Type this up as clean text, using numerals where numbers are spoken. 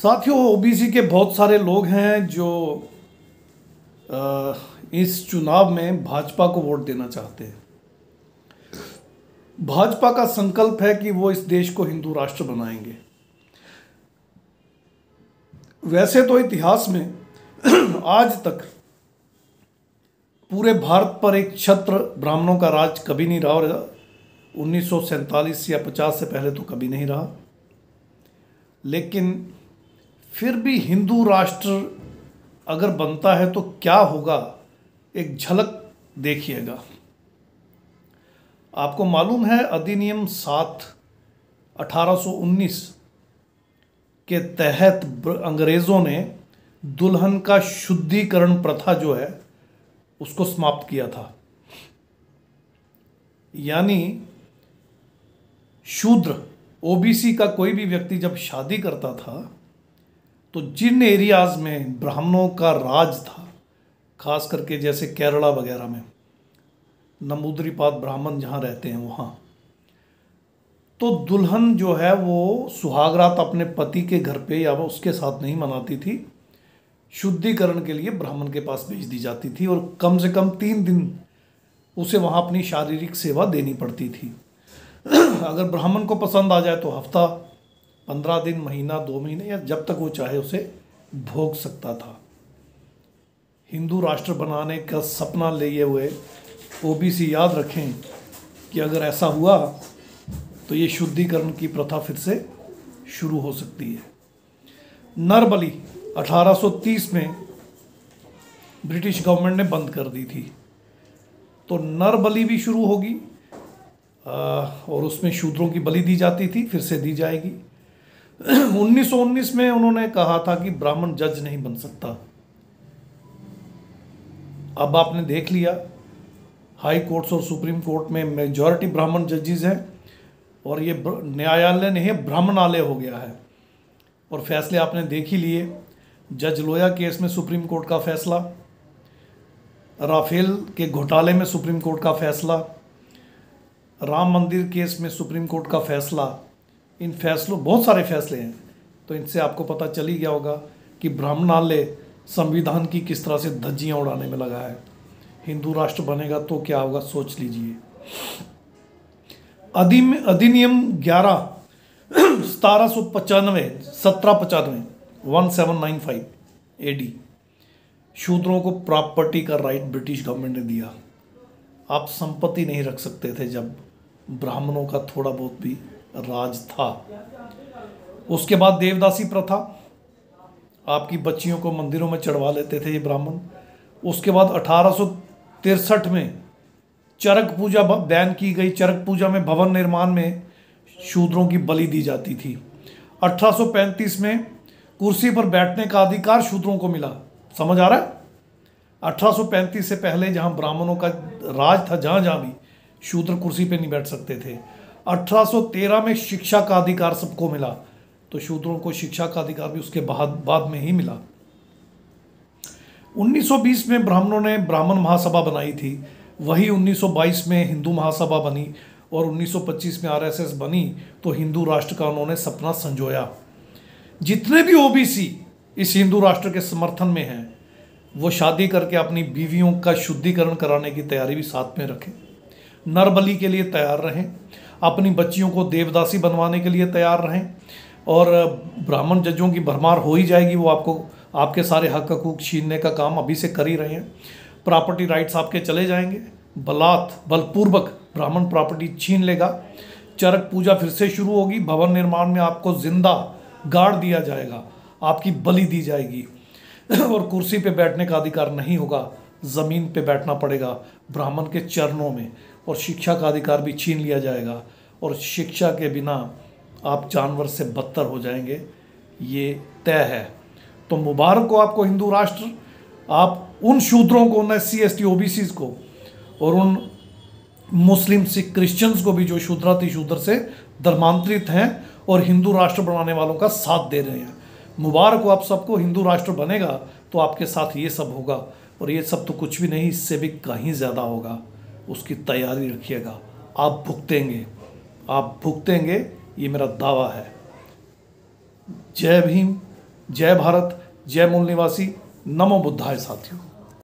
साथियों, ओबीसी के बहुत सारे लोग हैं जो इस चुनाव में भाजपा को वोट देना चाहते हैं। भाजपा का संकल्प है कि वो इस देश को हिंदू राष्ट्र बनाएंगे। वैसे तो इतिहास में आज तक पूरे भारत पर एक छत्र ब्राह्मणों का राज कभी नहीं रहा, और 1947 या 50 से पहले तो कभी नहीं रहा। लेकिन फिर भी हिंदू राष्ट्र अगर बनता है तो क्या होगा, एक झलक देखिएगा। आपको मालूम है, अधिनियम 7 1819 के तहत अंग्रेज़ों ने दुल्हन का शुद्धिकरण प्रथा जो है उसको समाप्त किया था। यानी शूद्र ओबीसी का कोई भी व्यक्ति जब शादी करता था तो जिन एरियाज में ब्राह्मणों का राज था, खास करके जैसे केरला वगैरह में नमूद्रीपाद ब्राह्मण जहाँ रहते हैं वहाँ, तो दुल्हन जो है वो सुहागरात अपने पति के घर पे या वो उसके साथ नहीं मनाती थी, शुद्धिकरण के लिए ब्राह्मण के पास भेज दी जाती थी और कम से कम 3 दिन उसे वहाँ अपनी शारीरिक सेवा देनी पड़ती थी। अगर ब्राह्मण को पसंद आ जाए तो हफ्ता, 15 दिन, महीना, 2 महीने या जब तक वो चाहे उसे भोग सकता था। हिंदू राष्ट्र बनाने का सपना लिए हुए ओबीसी याद रखें कि अगर ऐसा हुआ तो ये शुद्धिकरण की प्रथा फिर से शुरू हो सकती है। नरबली 1830 में ब्रिटिश गवर्नमेंट ने बंद कर दी थी, तो नरबली भी शुरू होगी और उसमें शूद्रों की बलि दी जाती थी, फिर से दी जाएगी। 1919 में उन्होंने कहा था कि ब्राह्मण जज नहीं बन सकता। अब आपने देख लिया, हाई कोर्ट्स और सुप्रीम कोर्ट में मेजॉरिटी ब्राह्मण जजेस हैं और ये न्यायालय नहीं ब्राह्मणालय हो गया है। और फैसले आपने देख ही लिए, जज लोया केस में सुप्रीम कोर्ट का फैसला, राफेल के घोटाले में सुप्रीम कोर्ट का फैसला, राम मंदिर केस में सुप्रीम कोर्ट का फैसला। इन फैसलों, बहुत सारे फैसले हैं, तो इनसे आपको पता चल ही गया होगा कि ब्राह्मणालय संविधान की किस तरह से धज्जियां उड़ाने में लगा है। हिंदू राष्ट्र बनेगा तो क्या होगा, सोच लीजिए। अधिनियम 11 1795 1795 एडी शूद्रों को प्रॉपर्टी का राइट ब्रिटिश गवर्नमेंट ने दिया। आप संपत्ति नहीं रख सकते थे जब ब्राह्मणों का थोड़ा बहुत भी राज था। उसके बाद देवदासी प्रथा, आपकी बच्चियों को मंदिरों में चढ़वा लेते थे ये ब्राह्मण। उसके बाद 1863 में चरक पूजा बैन की गई। चरक पूजा में भवन निर्माण में शूद्रों की बलि दी जाती थी। 1835 में कुर्सी पर बैठने का अधिकार शूद्रों को मिला। समझ आ रहा है? 1835 से पहले जहां ब्राह्मणों का राज था, जहां जहां भी शूद्र कुर्सी पे नहीं बैठ सकते थे। 1813 में शिक्षा का अधिकार सबको मिला, तो शूद्रों को शिक्षा का अधिकार भी उसके बाद में ही मिला। 1920 में ब्राह्मणों ने ब्राह्मण महासभा बनाई थी, वही 1922 में हिंदू महासभा बनी और 1925 में आरएसएस बनी, तो हिंदू राष्ट्र का उन्होंने सपना संजोया। जितने भी ओबीसी इस हिंदू राष्ट्र के समर्थन में हैं, वो शादी करके अपनी बीवियों का शुद्धिकरण कराने की तैयारी भी साथ में रखें, नरबली के लिए तैयार रहें, अपनी बच्चियों को देवदासी बनवाने के लिए तैयार रहें, और ब्राह्मण जजों की भरमार हो ही जाएगी। वो आपको आपके सारे हक हकूक छीनने का काम अभी से कर ही रहे हैं। प्रॉपर्टी राइट्स आपके चले जाएंगे, बलपूर्वक ब्राह्मण प्रॉपर्टी छीन लेगा। चरक पूजा फिर से शुरू होगी, भवन निर्माण में आपको जिंदा गाड़ दिया जाएगा, आपकी बलि दी जाएगी और कुर्सी पे बैठने का अधिकार नहीं होगा, ज़मीन पे बैठना पड़ेगा ब्राह्मण के चरणों में, और शिक्षा का अधिकार भी छीन लिया जाएगा, और शिक्षा के बिना आप जानवर से बदतर हो जाएंगे, ये तय है। तो मुबारक हो आपको हिंदू राष्ट्र। आप उन शूद्रों को, उन SC ST OBCs को और उन मुस्लिम सिख क्रिश्चियंस को भी जो शूद्र से धर्मांतरित हैं और हिंदू राष्ट्र बनाने वालों का साथ दे रहे हैं। मुबारक हो आप सबको। हिंदू राष्ट्र बनेगा तो आपके साथ ये सब होगा, और ये सब तो कुछ भी नहीं, इससे भी कहीं ज़्यादा होगा। उसकी तैयारी रखिएगा। आप भुगतेंगे, ये मेरा दावा है। जय भीम, जय भारत, जय मूल निवासी, नमो बुद्धाय साथियों।